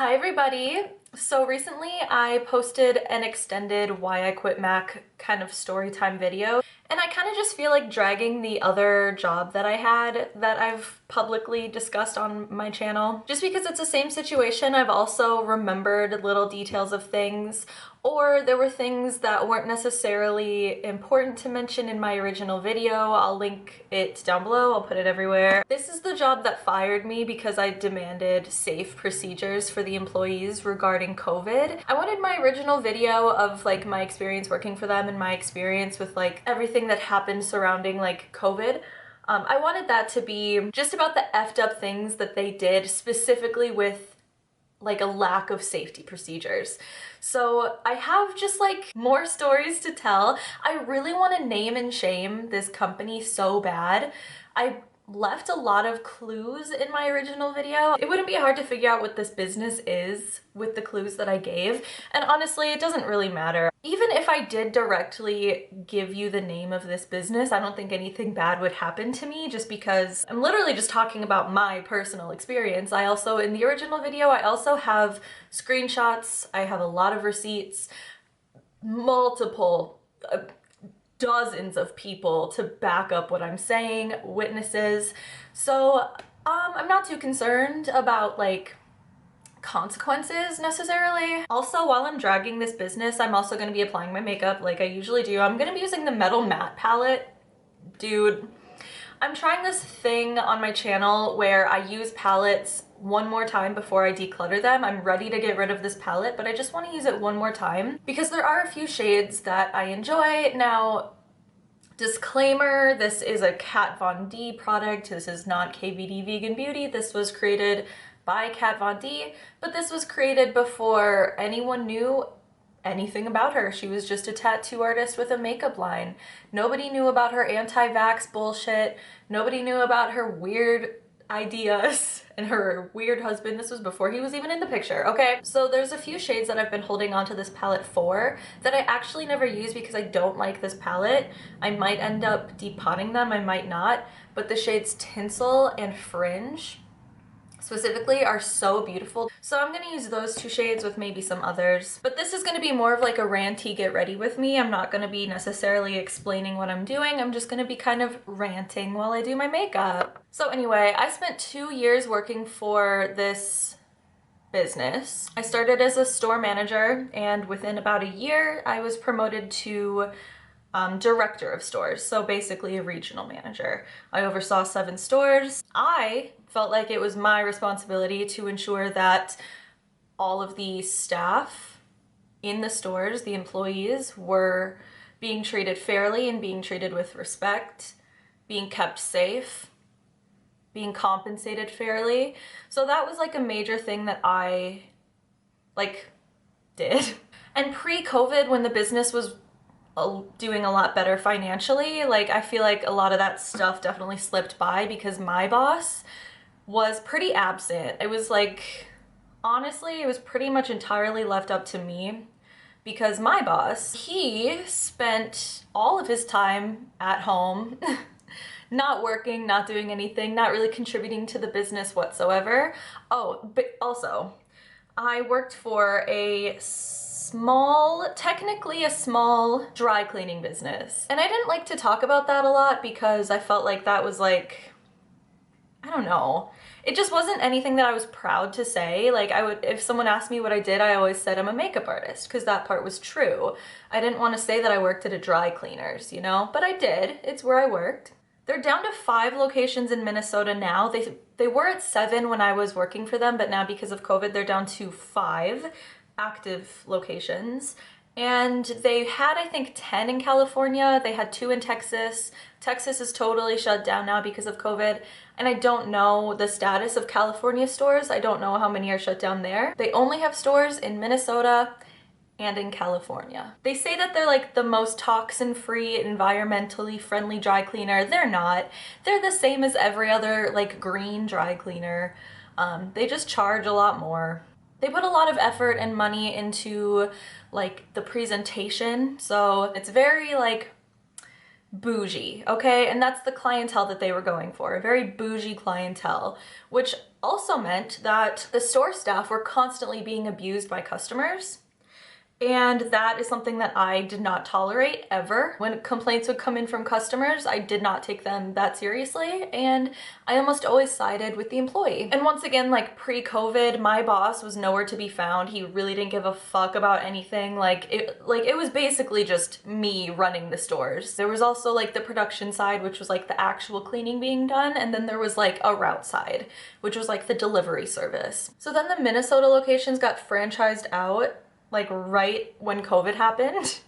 Hi everybody! So recently I posted an extended Why I Quit Mac kind of story time video, and I kind of just feel like dragging the other job that I had that I've publicly discussed on my channel. Just because it's the same situation, I've also remembered little details of things, or there were things that weren't necessarily important to mention in my original video. I'll link it down below, I'll put it everywhere. This is the job that fired me because I demanded safe procedures for the employees regarding COVID. I wanted my original video of like my experience working for them and my experience with like everything that happened surrounding like COVID. I wanted that to be just about the effed up things that they did, specifically with like a lack of safety procedures. So I have just like more stories to tell. I really want to name and shame this company so bad. I left a lot of clues in my original video. It wouldn't be hard to figure out what this business is with the clues that I gave, and honestly it doesn't really matter. Even if I did directly give you the name of this business, I don't think anything bad would happen to me just because I'm literally just talking about my personal experience. I also, in the original video, I also have screenshots, I have a lot of receipts, multiple dozens of people to back up what I'm saying, witnesses. So I'm not too concerned about like consequences necessarily. Also, while I'm dragging this business, I'm also going to be applying my makeup like I usually do. I'm going to be using the Metal Matte palette. Dude, I'm trying this thing on my channel where I use palettes one more time before I declutter them. I'm ready to get rid of this palette, but I just want to use it one more time because there are a few shades that I enjoy. Now, disclaimer, this is a Kat Von D product. This is not KVD Vegan Beauty. This was created by Kat Von D, but this was created before anyone knew anything about her. She was just a tattoo artist with a makeup line. Nobody knew about her anti-vax bullshit. Nobody knew about her weird ideas and her weird husband. This was before he was even in the picture, okay? So there's a few shades that I've been holding onto this palette for that I actually never use because I don't like this palette. I might end up depotting them, I might not, but the shades Tinsel and Fringe specifically are so beautiful. So I'm gonna use those two shades with maybe some others. But this is gonna be more of like a ranty get ready with me. I'm not gonna be necessarily explaining what I'm doing. I'm just gonna be kind of ranting while I do my makeup. So anyway, I spent 2 years working for this business. I started as a store manager, and within about a year, I was promoted to director of stores, so basically a regional manager. I oversaw 7 stores. I felt like it was my responsibility to ensure that all of the staff in the stores, the employees, were being treated fairly and being treated with respect, being kept safe, being compensated fairly. So that was like a major thing that I like did. And pre-COVID, when the business was doing a lot better financially, like I feel like a lot of that stuff definitely slipped by because my boss was pretty absent. It was like, honestly, it was pretty much entirely left up to me because my boss, he spent all of his time at home not working, not doing anything, not really contributing to the business whatsoever. Oh, but also, I worked for a technically a small dry cleaning business. And I didn't like to talk about that a lot because I felt like that was like, I don't know. It just wasn't anything that I was proud to say. Like if someone asked me what I did, I always said I'm a makeup artist because that part was true. I didn't want to say that I worked at a dry cleaners, you know, but I did. It's where I worked. They're down to 5 locations in Minnesota now. They were at 7 when I was working for them, but now because of COVID, they're down to 5 active locations. And they had, I think, 10 in California. They had 2 in Texas. Texas is totally shut down now because of COVID. And I don't know the status of California stores. I don't know how many are shut down there. They only have stores in Minnesota and in California. They say that they're like the most toxin-free, environmentally friendly dry cleaner. They're not. They're the same as every other like green dry cleaner. They just charge a lot more. They put a lot of effort and money into like the presentation, so it's very like bougie, okay? And that's the clientele that they were going for, a very bougie clientele, which also meant that the store staff were constantly being abused by customers. And that is something that I did not tolerate ever. When complaints would come in from customers, I did not take them that seriously, and I almost always sided with the employee. And once again, like pre-COVID, my boss was nowhere to be found. He really didn't give a fuck about anything. It was basically just me running the stores. There was also like the production side, which was like the actual cleaning being done, and then there was like a route side, which was like the delivery service. So then the Minnesota locations got franchised out like right when COVID happened,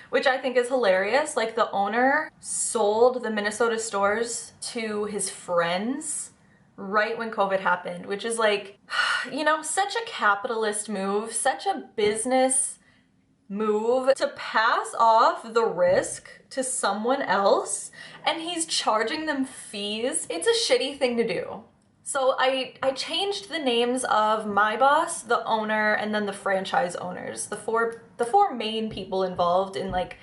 which I think is hilarious. Like the owner sold the Minnesota stores to his friends right when COVID happened, which is like, you know, such a capitalist move, such a business move to pass off the risk to someone else, and he's charging them fees. It's a shitty thing to do. So I changed the names of my boss, the owner, and then the franchise owners, the four main people involved in like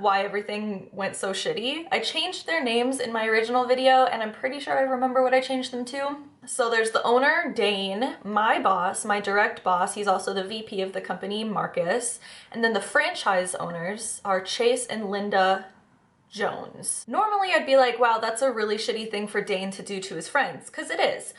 why everything went so shitty. I changed their names in my original video, and I'm pretty sure I remember what I changed them to. So there's the owner, Dane, my boss, my direct boss, he's also the VP of the company, Marcus, and then the franchise owners are Chase and Linda Jones. Normally I'd be like, wow, that's a really shitty thing for Dane to do to his friends, because it is.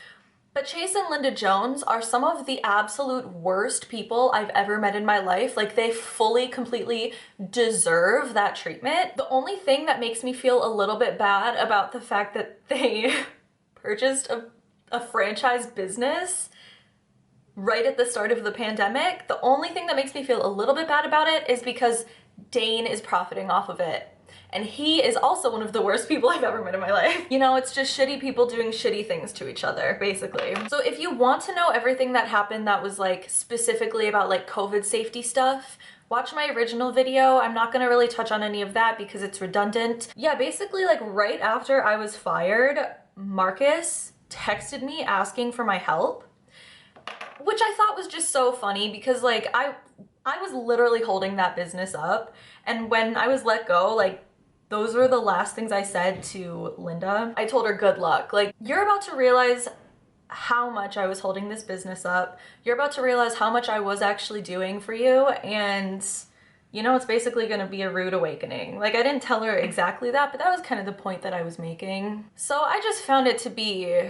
But Chase and Linda Jones are some of the absolute worst people I've ever met in my life. Like, they fully, completely deserve that treatment. The only thing that makes me feel a little bit bad about the fact that they purchased a franchise business right at the start of the pandemic, the only thing that makes me feel a little bit bad about it is because Dane is profiting off of it. And he is also one of the worst people I've ever met in my life. You know, it's just shitty people doing shitty things to each other, basically. So if you want to know everything that happened that was like specifically about like COVID safety stuff, watch my original video. I'm not gonna really touch on any of that because it's redundant. Yeah, basically like right after I was fired, Marcus texted me asking for my help, which I thought was just so funny because like I was literally holding that business up, and when I was let go, like those were the last things I said to Linda. I told her good luck. Like, you're about to realize how much I was holding this business up. You're about to realize how much I was actually doing for you, and you know, it's basically gonna be a rude awakening. Like, I didn't tell her exactly that, but that was kind of the point that I was making. So I just found it to be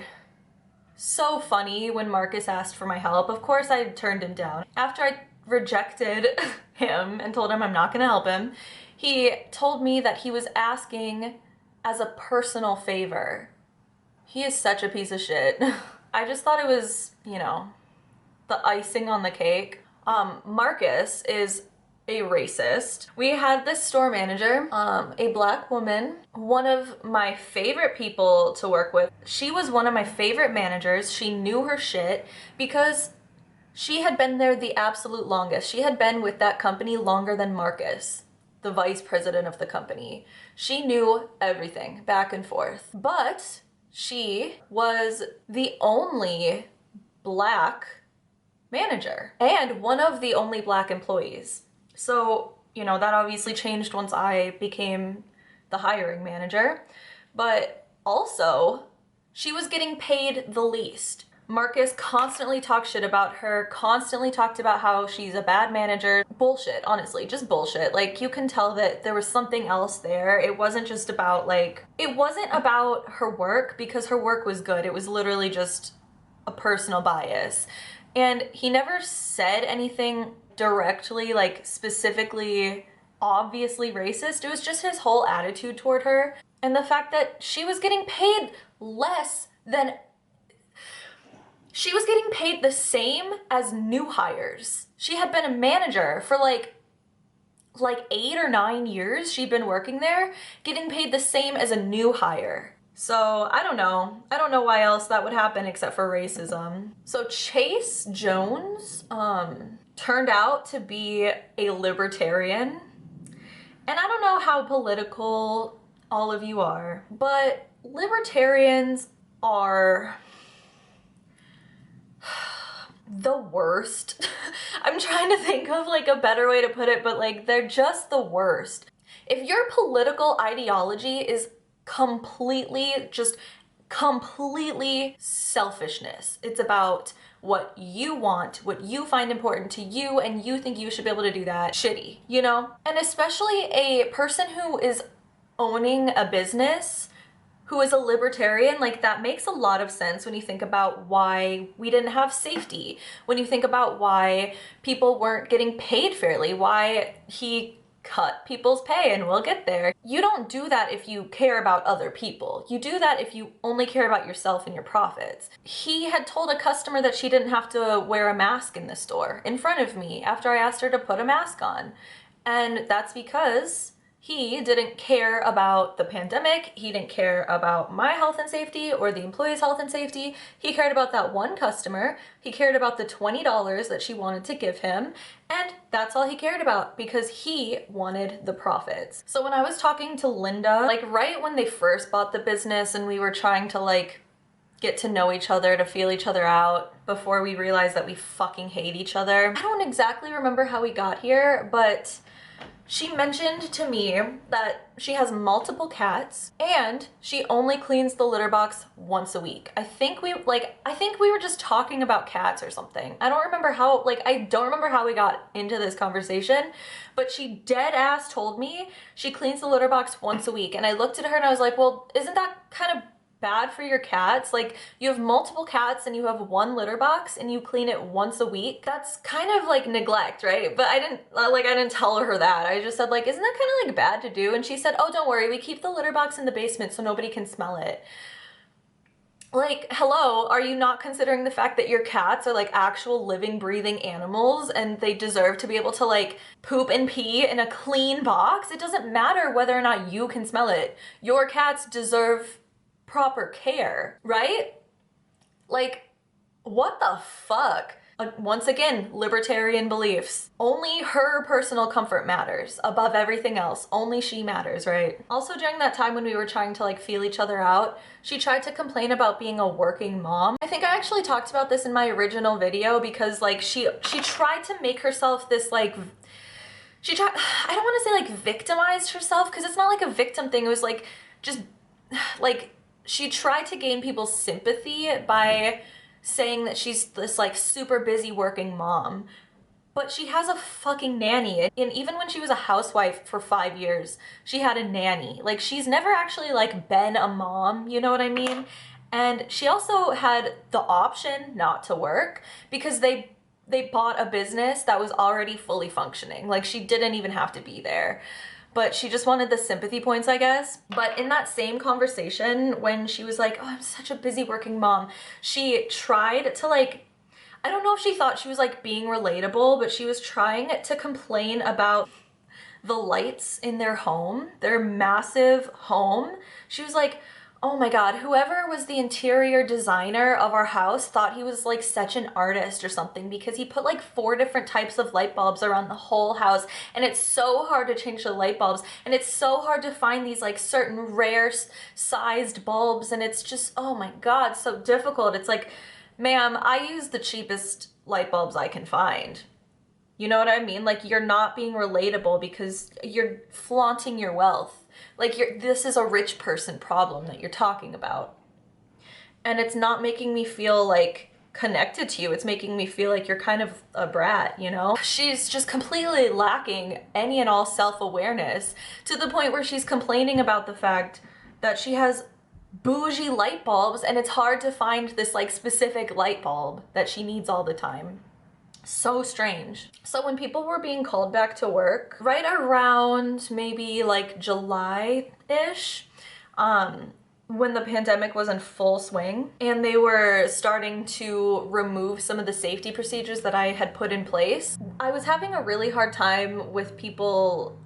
so funny when Marcus asked for my help. Of course I turned him down. After I rejected him and told him I'm not gonna help him, he told me that he was asking as a personal favor. He is such a piece of shit. I just thought it was, you know, the icing on the cake. Marcus is a racist. We had this store manager, a black woman, one of my favorite people to work with. She was one of my favorite managers. She knew her shit because she had been there the absolute longest. She had been with that company longer than Marcus, the vice president of the company. She knew everything back and forth. But she was the only black manager and one of the only black employees. So, you know, that obviously changed once I became the hiring manager. But also, she was getting paid the least. Marcus constantly talked shit about her, constantly talked about how she's a bad manager. Bullshit, honestly, just bullshit. Like, you can tell that there was something else there. It wasn't just about like, it wasn't about her work because her work was good. It was literally just a personal bias. And he never said anything directly, like specifically, obviously racist. It was just his whole attitude toward her. And the fact that she was getting paid less than she was getting paid the same as new hires. She had been a manager for like 8 or 9 years. She'd been working there, getting paid the same as a new hire. So I don't know. I don't know why else that would happen except for racism. So Chase Jones turned out to be a libertarian. And I don't know how political all of you are, but libertarians are the worst. I'm trying to think of like a better way to put it, but like they're just the worst. If your political ideology is completely, just completely selfishness, it's about what you want, what you find important to you, and you think you should be able to do that, shitty, you know? And especially a person who is owning a business, who is a libertarian, like that makes a lot of sense when you think about why we didn't have safety, when you think about why people weren't getting paid fairly, why he cut people's pay, and we'll get there. You don't do that if you care about other people. You do that if you only care about yourself and your profits. He had told a customer that she didn't have to wear a mask in the store in front of me after I asked her to put a mask on. And that's because he didn't care about the pandemic. He didn't care about my health and safety or the employee's health and safety. He cared about that one customer. He cared about the $20 that she wanted to give him. And that's all he cared about because he wanted the profits. So when I was talking to Linda, like right when they first bought the business and we were trying to like get to know each other, to feel each other out before we realized that we fucking hate each other. I don't exactly remember how we got here, but she mentioned to me that she has multiple cats and she only cleans the litter box once a week. I think we were just talking about cats or something. I don't remember how we got into this conversation, but she dead ass told me she cleans the litter box once a week. And I looked at her and I was like, well, isn't that kind of bad for your cats? Like, you have multiple cats and you have one litter box and you clean it once a week. That's kind of like neglect, right? But I didn't tell her that. I just said like, isn't that kind of like bad to do? And she said, oh, don't worry, we keep the litter box in the basement so nobody can smell it. Like, hello, are you not considering the fact that your cats are like actual living, breathing animals and they deserve to be able to like poop and pee in a clean box? It doesn't matter whether or not you can smell it. Your cats deserve proper care, right? Like, what the fuck? Once again, libertarian beliefs. Only her personal comfort matters above everything else. Only she matters, right? Also, during that time when we were trying to like feel each other out, she tried to complain about being a working mom. I think I actually talked about this in my original video because like she tried to make herself this like, I don't want to say like victimized herself because it's not like a victim thing. It was like just like, she tried to gain people's sympathy by saying that she's this like super busy working mom, but she has a fucking nanny. And even when she was a housewife for 5 years, she had a nanny. Like, she's never actually like been a mom, you know what I mean? And she also had the option not to work because they bought a business that was already fully functioning. Like, she didn't even have to be there. But she just wanted the sympathy points, I guess. But in that same conversation, when she was like, oh, I'm such a busy working mom, she tried to like, I don't know if she thought she was like being relatable, but she was trying to complain about the lights in their home, their massive home. She was like, oh my God, whoever was the interior designer of our house thought he was like such an artist or something because he put like 4 different types of light bulbs around the whole house. And it's so hard to change the light bulbs. And it's so hard to find these like certain rare sized bulbs. And it's just, oh my God, so difficult. It's like, ma'am, I use the cheapest light bulbs I can find. You know what I mean? Like, you're not being relatable because you're flaunting your wealth. Like, this is a rich person problem that you're talking about. And it's not making me feel like connected to you. It's making me feel like you're kind of a brat, you know? She's just completely lacking any and all self-awareness to the point where she's complaining about the fact that she has bougie light bulbs and it's hard to find this like specific light bulb that she needs all the time. So strange. So when people were being called back to work, right around maybe like July-ish, when the pandemic was in full swing and they were starting to remove some of the safety procedures that I had put in place, I was having a really hard time with people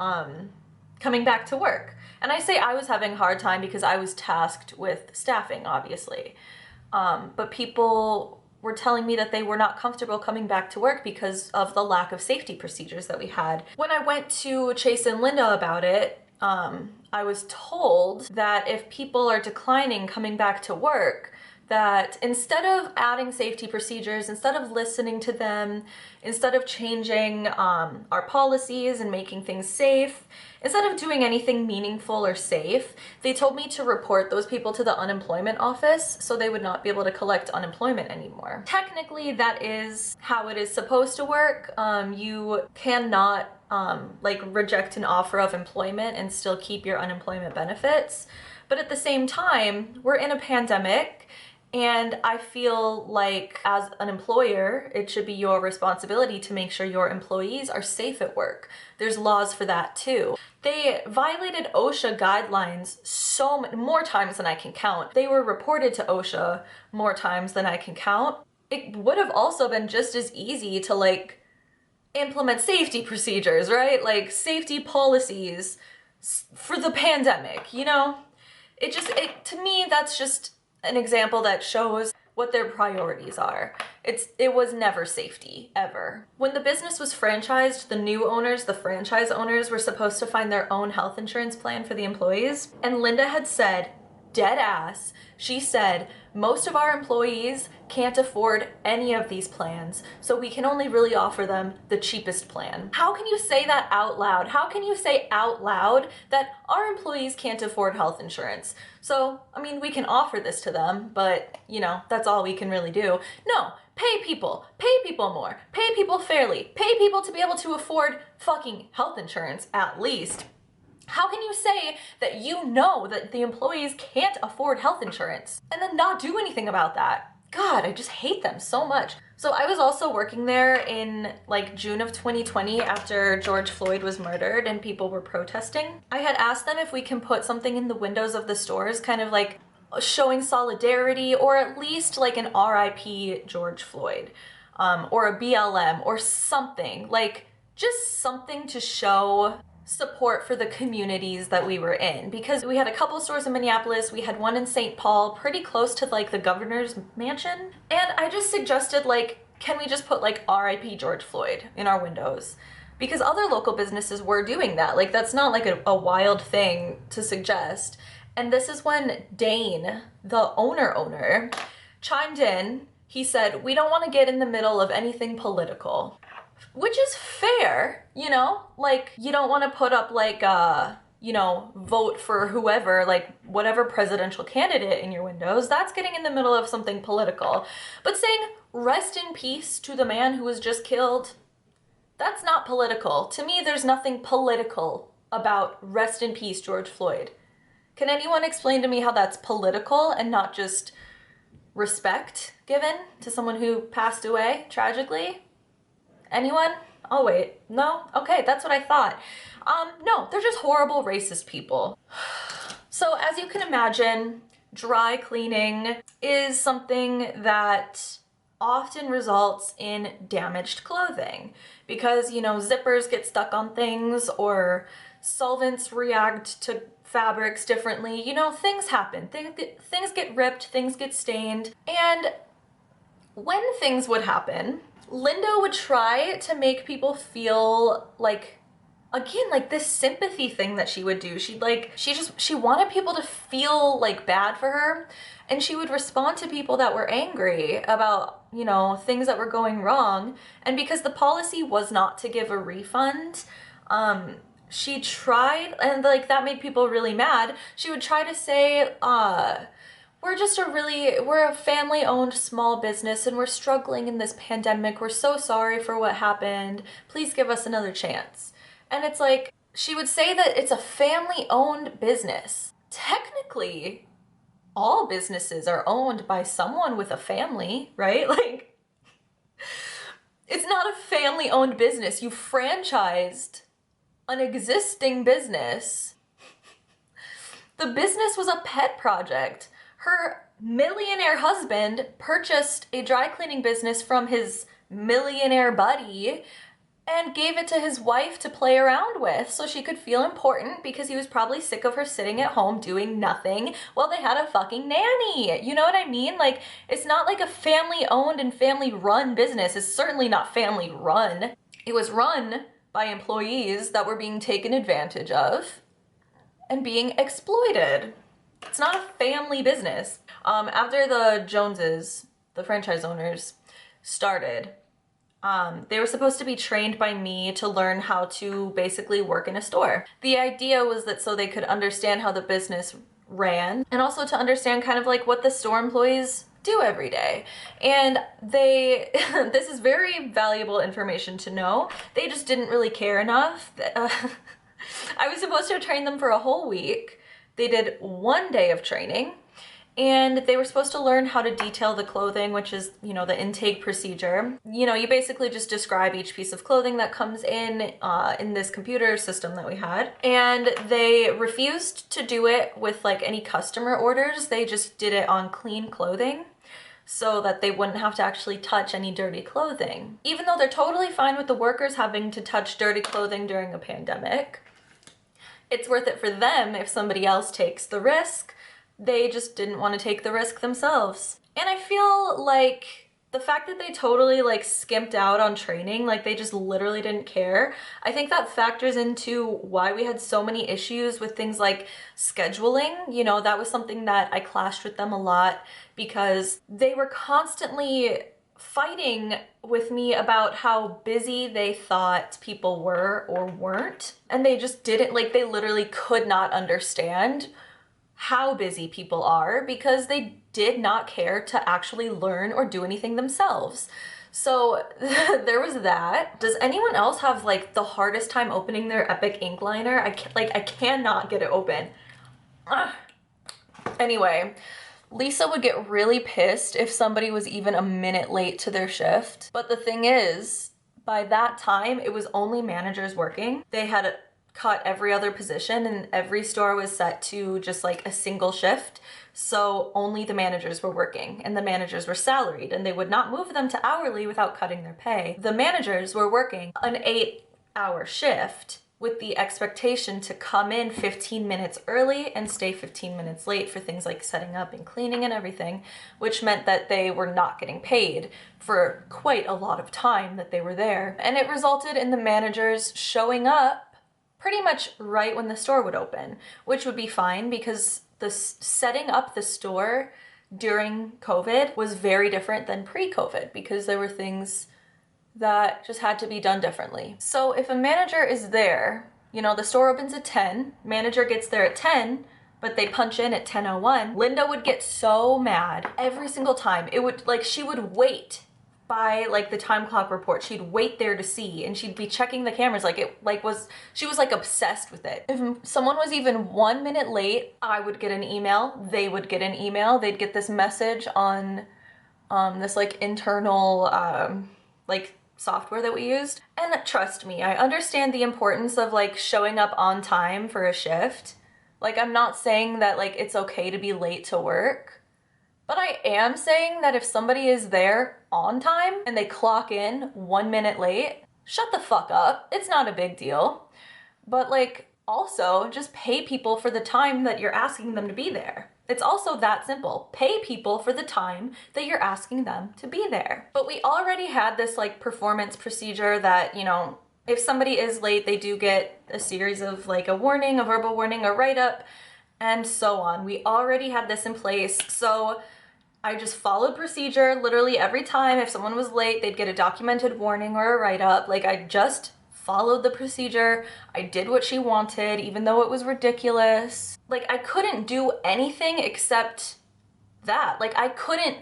coming back to work. And I say I was having a hard time because I was tasked with staffing, obviously. But people were telling me that they were not comfortable coming back to work because of the lack of safety procedures that we had. When I went to Chase and Linda about it, I was told that if people are declining coming back to work, that instead of adding safety procedures, instead of listening to them, instead of changing our policies and making things safe, instead of doing anything meaningful or safe, they told me to report those people to the unemployment office so they would not be able to collect unemployment anymore. Technically, that is how it is supposed to work. You cannot like reject an offer of employment and still keep your unemployment benefits. But at the same time, we're in a pandemic, and I feel like as an employer, it should be your responsibility to make sure your employees are safe at work. There's laws for that too. They violated OSHA guidelines more times than I can count. They were reported to OSHA more times than I can count. It would have also been just as easy to like implement safety procedures, right? Like safety policies for the pandemic, you know? To me, that's just an example that shows what their priorities are. It was never safety, ever. When the business was franchised, the new owners, the franchise owners, were supposed to find their own health insurance plan for the employees. And Linda had said, dead ass, she said, most of our employees can't afford any of these plans, so we can only really offer them the cheapest plan. How can you say that out loud? How can you say out loud that our employees can't afford health insurance? So, I mean, we can offer this to them, but, you know, that's all we can really do. No, pay people more, pay people fairly, pay people to be able to afford fucking health insurance at least. How can you say that you know that the employees can't afford health insurance and then not do anything about that? God, I just hate them so much. So I was also working there in like June of 2020 after George Floyd was murdered and people were protesting. I had asked them if we can put something in the windows of the stores kind of like showing solidarity, or at least like an RIP George Floyd, or a BLM or something, like just something to show support for the communities that we were in, because we had a couple stores in Minneapolis, we had one in St. Paul, pretty close to like the governor's mansion, and I just suggested like, can we just put like RIP George Floyd in our windows? Because other local businesses were doing that. Like that's not like a wild thing to suggest. And this is when Dane, the owner, chimed in. He said, we don't want to get in the middle of anything political. Which is fair, you know? Like, you don't want to put up like, you know, vote for whoever, like whatever presidential candidate in your windows. That's getting in the middle of something political. But saying, rest in peace to the man who was just killed, that's not political. To me, there's nothing political about rest in peace, George Floyd. Can anyone explain to me how that's political and not just respect given to someone who passed away tragically? Anyone? Oh wait, no? Okay, that's what I thought. No, they're just horrible racist people. So as you can imagine, dry cleaning is something that often results in damaged clothing because, you know, zippers get stuck on things or solvents react to fabrics differently. You know, things happen. Things get ripped, things get stained. And when things would happen, Linda would try to make people feel like, again, like this sympathy thing that she would do. She wanted people to feel like bad for her, and she would respond to people that were angry about, you know, things that were going wrong. And because the policy was not to give a refund, she tried, and like that made people really mad. She would try to say, we're a family-owned small business and we're struggling in this pandemic. We're so sorry for what happened. Please give us another chance. And it's like, she would say that it's a family-owned business. Technically, all businesses are owned by someone with a family, right? Like, it's not a family-owned business. You franchised an existing business. The business was a pet project. Her millionaire husband purchased a dry cleaning business from his millionaire buddy and gave it to his wife to play around with so she could feel important, because he was probably sick of her sitting at home doing nothing while they had a fucking nanny. You know what I mean? Like, it's not like a family-owned and family-run business. It's certainly not family-run. It was run by employees that were being taken advantage of and being exploited. It's not a family business. After the Joneses, the franchise owners, started, they were supposed to be trained by me to learn how to basically work in a store. The idea was that so they could understand how the business ran and also to understand kind of like what the store employees do every day. And they, this is very valuable information to know. They just didn't really care enough. I was supposed to train them for a whole week. They did 1 day of training. And they were supposed to learn how to detail the clothing, which is, you know, the intake procedure. You know, you basically just describe each piece of clothing that comes in this computer system that we had. And they refused to do it with like any customer orders. They just did it on clean clothing so that they wouldn't have to actually touch any dirty clothing. Even though they're totally fine with the workers having to touch dirty clothing during a pandemic, it's worth it for them if somebody else takes the risk. They just didn't want to take the risk themselves. And I feel like the fact that they totally like skimped out on training, like they just literally didn't care, I think that factors into why we had so many issues with things like scheduling. You know, that was something that I clashed with them a lot because they were constantly fighting with me about how busy they thought people were or weren't. And they just didn't, like, they literally could not understand how busy people are because they did not care to actually learn or do anything themselves. So there was that. Does anyone else have like the hardest time opening their Epic ink liner? I cannot get it open. Ugh. Anyway, Lisa would get really pissed if somebody was even a minute late to their shift. But the thing is, by that time, it was only managers working. They had cut every other position and every store was set to just like a single shift. So only the managers were working and the managers were salaried and they would not move them to hourly without cutting their pay. The managers were working an 8-hour shift with the expectation to come in 15 minutes early and stay 15 minutes late for things like setting up and cleaning and everything, which meant that they were not getting paid for quite a lot of time that they were there. And it resulted in the managers showing up pretty much right when the store would open, which would be fine because the setting up the store during COVID was very different than pre-COVID because there were things that just had to be done differently. So if a manager is there, you know, the store opens at 10, manager gets there at 10, but they punch in at 10:01, Linda would get so mad every single time. It would, like, she would wait by like the time clock report. She'd wait there to see and she'd be checking the cameras she was like obsessed with it. If someone was even 1 minute late, I would get an email, they would get an email, they'd get this message on this like internal like software that we used. And trust me, I understand the importance of like showing up on time for a shift. Like, I'm not saying that like it's okay to be late to work, but I am saying that if somebody is there on time and they clock in 1 minute late, shut the fuck up. It's not a big deal. But like, also just pay people for the time that you're asking them to be there. It's also that simple. Pay people for the time that you're asking them to be there. But we already had this like performance procedure that, you know, if somebody is late, they do get a series of like a warning, a verbal warning, a write-up, and so on. We already had this in place. So I just followed procedure. Literally every time if someone was late, they'd get a documented warning or a write-up. Like, I just followed the procedure. I did what she wanted, even though it was ridiculous. Like, I couldn't do anything except that. Like, I couldn't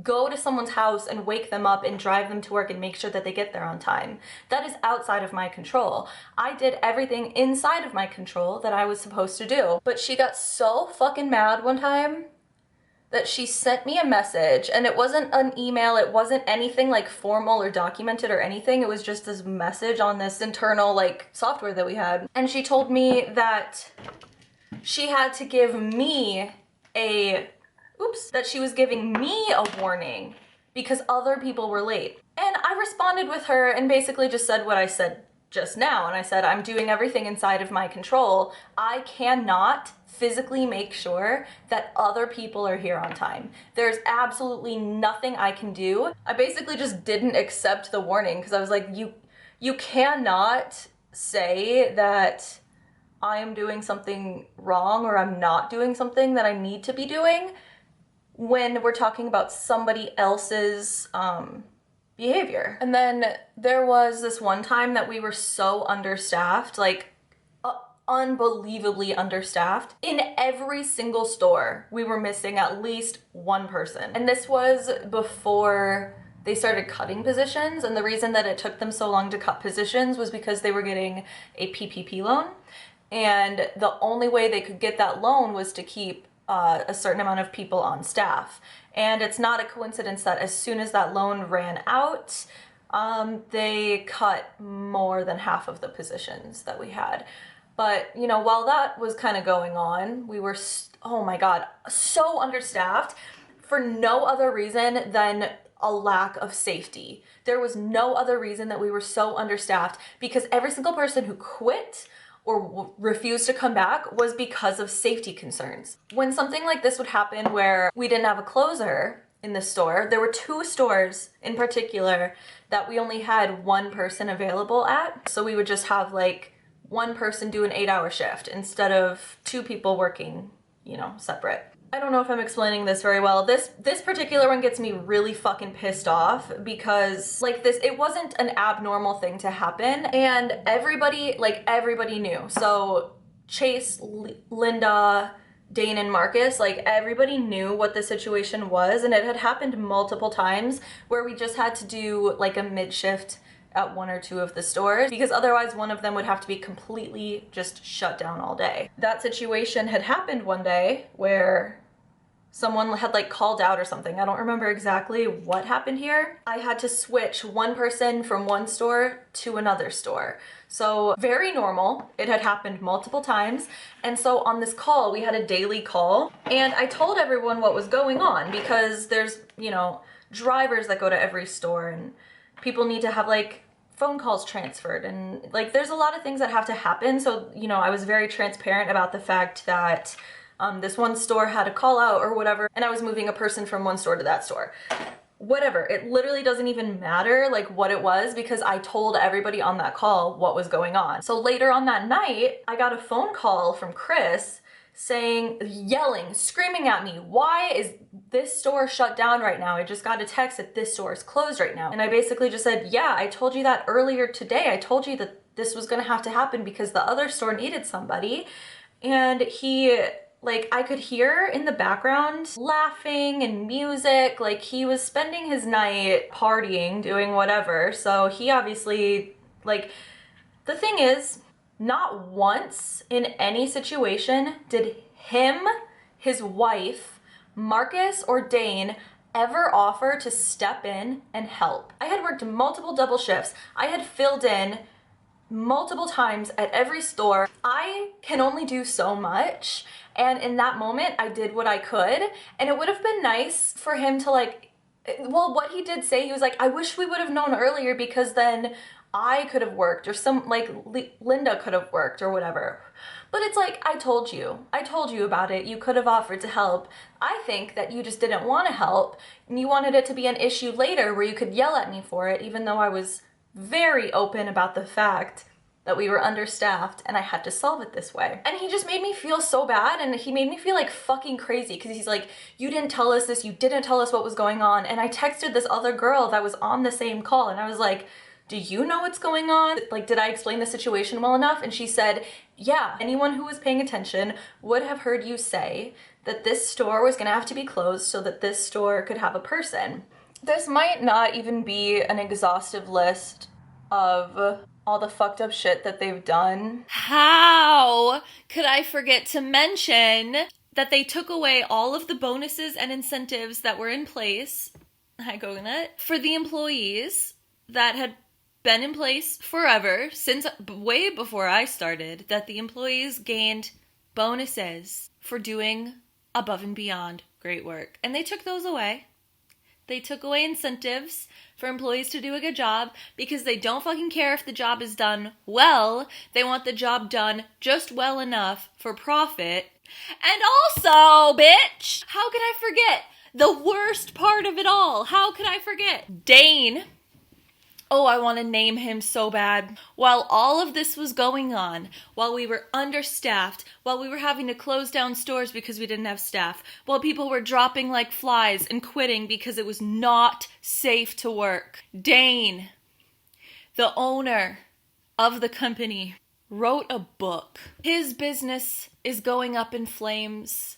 go to someone's house and wake them up and drive them to work and make sure that they get there on time. That is outside of my control. I did everything inside of my control that I was supposed to do. But she got so fucking mad one time that she sent me a message, and it wasn't an email, it wasn't anything like formal or documented or anything, it was just this message on this internal like software that we had. And she told me that she had to give me that she was giving me a warning because other people were late. And I responded with her and basically just said what I said just now. And I said, I'm doing everything inside of my control. I cannot physically make sure that other people are here on time. There's absolutely nothing I can do. I basically just didn't accept the warning because I was like, you cannot say that I am doing something wrong or I'm not doing something that I need to be doing when we're talking about somebody else's behavior. And then there was this one time that we were so understaffed, like unbelievably understaffed. In every single store, we were missing at least one person. And this was before they started cutting positions. And the reason that it took them so long to cut positions was because they were getting a PPP loan. And the only way they could get that loan was to keep a certain amount of people on staff. And it's not a coincidence that as soon as that loan ran out, they cut more than half of the positions that we had. But, you know, while that was kind of going on, we were, oh my God, so understaffed for no other reason than a lack of safety. There was no other reason that we were so understaffed, because every single person who quit or refused to come back was because of safety concerns. When something like this would happen where we didn't have a closer in the store, there were 2 stores in particular that we only had 1 person available at. So we would just have like 1 person do an 8-hour shift instead of 2 people working, you know, separate. I don't know if I'm explaining this very well. This particular one gets me really fucking pissed off because like this, it wasn't an abnormal thing to happen, and everybody knew. So Chase, Linda, Dane, and Marcus, like everybody knew what the situation was, and it had happened multiple times where we just had to do like a mid-shift at 1 or 2 of the stores, because otherwise one of them would have to be completely just shut down all day. That situation had happened one day where someone had like called out or something. I don't remember exactly what happened here. I had to switch 1 person from 1 store to another store. So very normal. It had happened multiple times. And so on this call, we had a daily call, and I told everyone what was going on, because there's, you know, drivers that go to every store, and people need to have like phone calls transferred, and like there's a lot of things that have to happen. So, you know, I was very transparent about the fact that this one store had a call out or whatever, and I was moving a person from 1 store to that store. Whatever, it literally doesn't even matter like what it was, because I told everybody on that call what was going on. So later on that night, I got a phone call from Chris saying, yelling, screaming at me, why is this store shut down right now? I just got a text that this store is closed right now. And I basically just said, yeah, I told you that earlier today. I told you that this was gonna have to happen because the other store needed somebody. And he, like, I could hear in the background laughing and music, like he was spending his night partying, doing whatever. So he obviously, like, the thing is, not once in any situation did him, his wife, Marcus, or Dane ever offer to step in and help. I had worked multiple double shifts. I had filled in multiple times at every store. I can only do so much, and in that moment I did what I could. And it would have been nice for him to like, well, what he did say, he was like, I wish we would have known earlier, because then I could have worked, or some like Linda could have worked or whatever. But it's like, I told you about it. You could have offered to help. I think that you just didn't want to help, and you wanted it to be an issue later where you could yell at me for it, even though I was very open about the fact that we were understaffed and I had to solve it this way. And he just made me feel so bad, and he made me feel like fucking crazy, because he's like, you didn't tell us this, you didn't tell us what was going on. And I texted this other girl that was on the same call, and I was like, do you know what's going on? Like, did I explain the situation well enough? And she said, yeah, anyone who was paying attention would have heard you say that this store was gonna have to be closed so that this store could have a person. This might not even be an exhaustive list of all the fucked up shit that they've done. How could I forget to mention that they took away all of the bonuses and incentives that were in place, hi Coconut, for the employees that had been in place forever, since way before I started, that the employees gained bonuses for doing above and beyond great work. And they took those away. They took away incentives for employees to do a good job, because they don't fucking care if the job is done well. They want the job done just well enough for profit. And also, bitch, how could I forget the worst part of it all? How could I forget? Dane Oh, I want to name him so bad. While all of this was going on, while we were understaffed, while we were having to close down stores because we didn't have staff, while people were dropping like flies and quitting because it was not safe to work, Dane, the owner of the company, wrote a book. His business is going up in flames.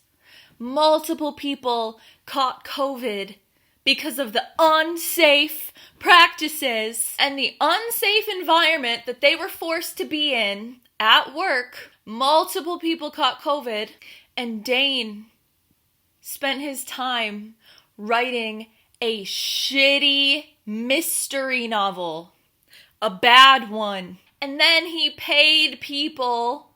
Multiple people caught COVID because of the unsafe practices and the unsafe environment that they were forced to be in at work. Multiple people caught COVID, and Dane spent his time writing a shitty mystery novel, a bad one. And then he paid people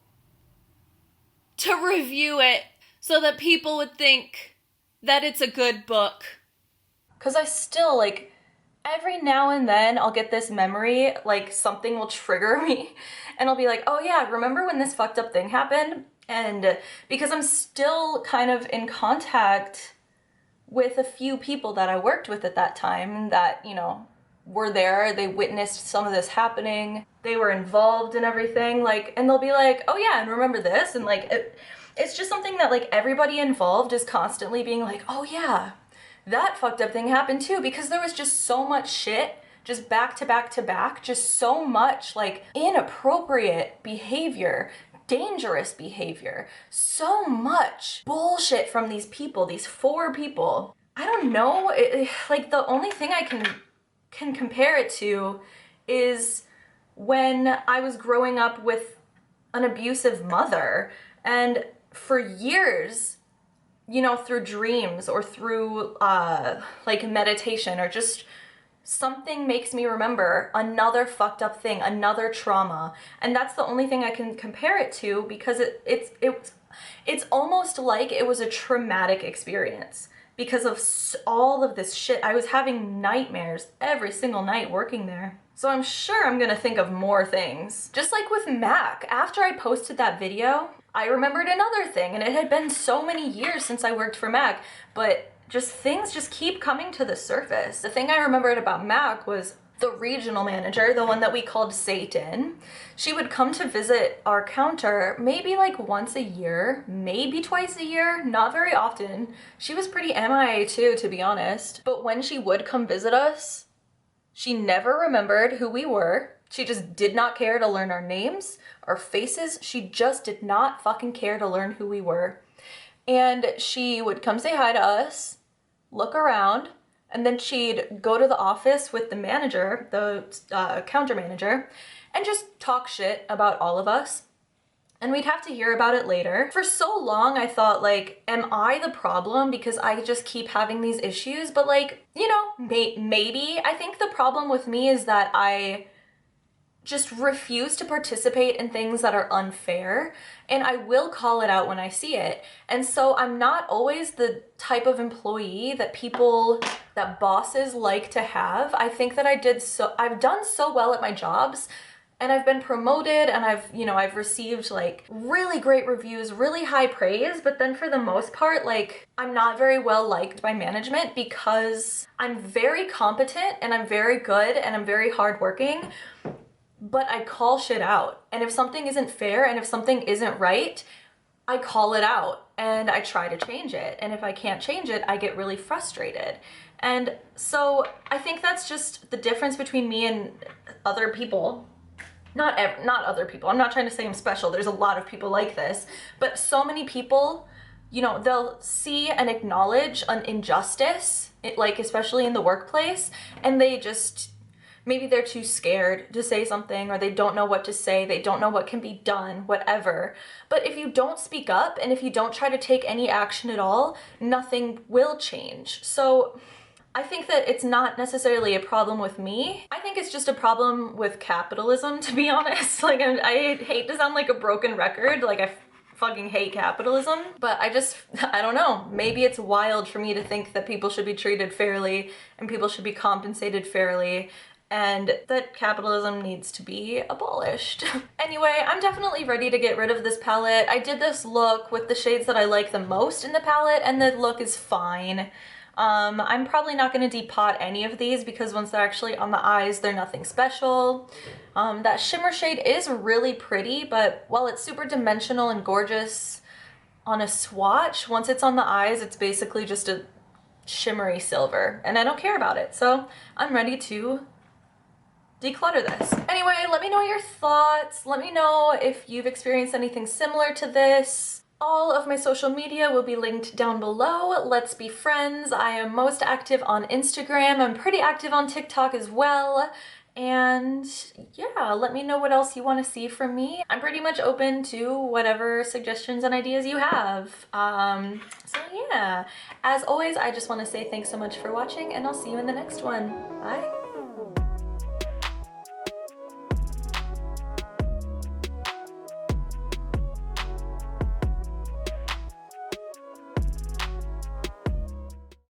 to review it so that people would think that it's a good book. Because I still, like, every now and then I'll get this memory, like, something will trigger me. And I'll be like, oh yeah, remember when this fucked up thing happened? And because I'm still kind of in contact with a few people that I worked with at that time that, you know, were there, they witnessed some of this happening, they were involved in everything, like, and they'll be like, oh yeah, and remember this? And like, it's just something that like everybody involved is constantly being like, oh yeah, that fucked up thing happened too, because there was just so much shit, just back to back to back, just so much like inappropriate behavior, dangerous behavior, so much bullshit from these people, these 4 people. I don't know, like the only thing I can compare it to is when I was growing up with an abusive mother, and for years, you know, through dreams or through like meditation or just something makes me remember another fucked up thing, another trauma, and that's the only thing I can compare it to, because it's almost like it was a traumatic experience. Because of all of this shit, I was having nightmares every single night working there. So I'm sure I'm gonna think of more things. Just like with Mac, after I posted that video, I remembered another thing, and it had been so many years since I worked for Mac, but just things just keep coming to the surface. The thing I remembered about Mac was the regional manager, the one that we called Satan. She would come to visit our counter maybe like once a year, maybe twice a year, not very often. She was pretty MIA too, to be honest. But when she would come visit us, she never remembered who we were. She just did not care to learn our names, our faces. She just did not fucking care to learn who we were. And she would come say hi to us, look around, and then she'd go to the office with the manager, the counter manager, and just talk shit about all of us. And we'd have to hear about it later. For so long, I thought, like, am I the problem because I just keep having these issues? But, like, you know, maybe. I think the problem with me is that I just refuse to participate in things that are unfair, and I will call it out when I see it. And so I'm not always the type of employee that bosses like to have. I think that I've done so well at my jobs, and I've been promoted, and I've received like really great reviews, really high praise, but then for the most part, like, I'm not very well liked by management because I'm very competent and I'm very good and I'm very hardworking, but I call shit out. And if something isn't fair and if something isn't right, I call it out and I try to change it. And if I can't change it, I get really frustrated. And so I think that's just the difference between me and other people. Not other people. I'm not trying to say I'm special. There's a lot of people like this, but so many people, you know, they'll see and acknowledge an injustice, like especially in the workplace, and they just, maybe they're too scared to say something, or they don't know what to say, they don't know what can be done, whatever. But if you don't speak up and if you don't try to take any action at all, nothing will change. So I think that it's not necessarily a problem with me. I think it's just a problem with capitalism, to be honest. Like, I hate to sound like a broken record, like I fucking hate capitalism, but I don't know. Maybe it's wild for me to think that people should be treated fairly and people should be compensated fairly, and that capitalism needs to be abolished. Anyway, I'm definitely ready to get rid of this palette. I did this look with the shades that I like the most in the palette, and the look is fine. I'm probably not going to depot any of these because once they're actually on the eyes, they're nothing special. That shimmer shade is really pretty, but while it's super dimensional and gorgeous on a swatch, once it's on the eyes, it's basically just a shimmery silver, and I don't care about it. So I'm ready to declutter this. Anyway, let me know your thoughts. Let me know if you've experienced anything similar to this. All of my social media will be linked down below. Let's be friends. I am most active on Instagram. I'm pretty active on TikTok as well. And yeah, let me know what else you want to see from me. I'm pretty much open to whatever suggestions and ideas you have. So yeah, as always, I just want to say thanks so much for watching, and I'll see you in the next one. Bye.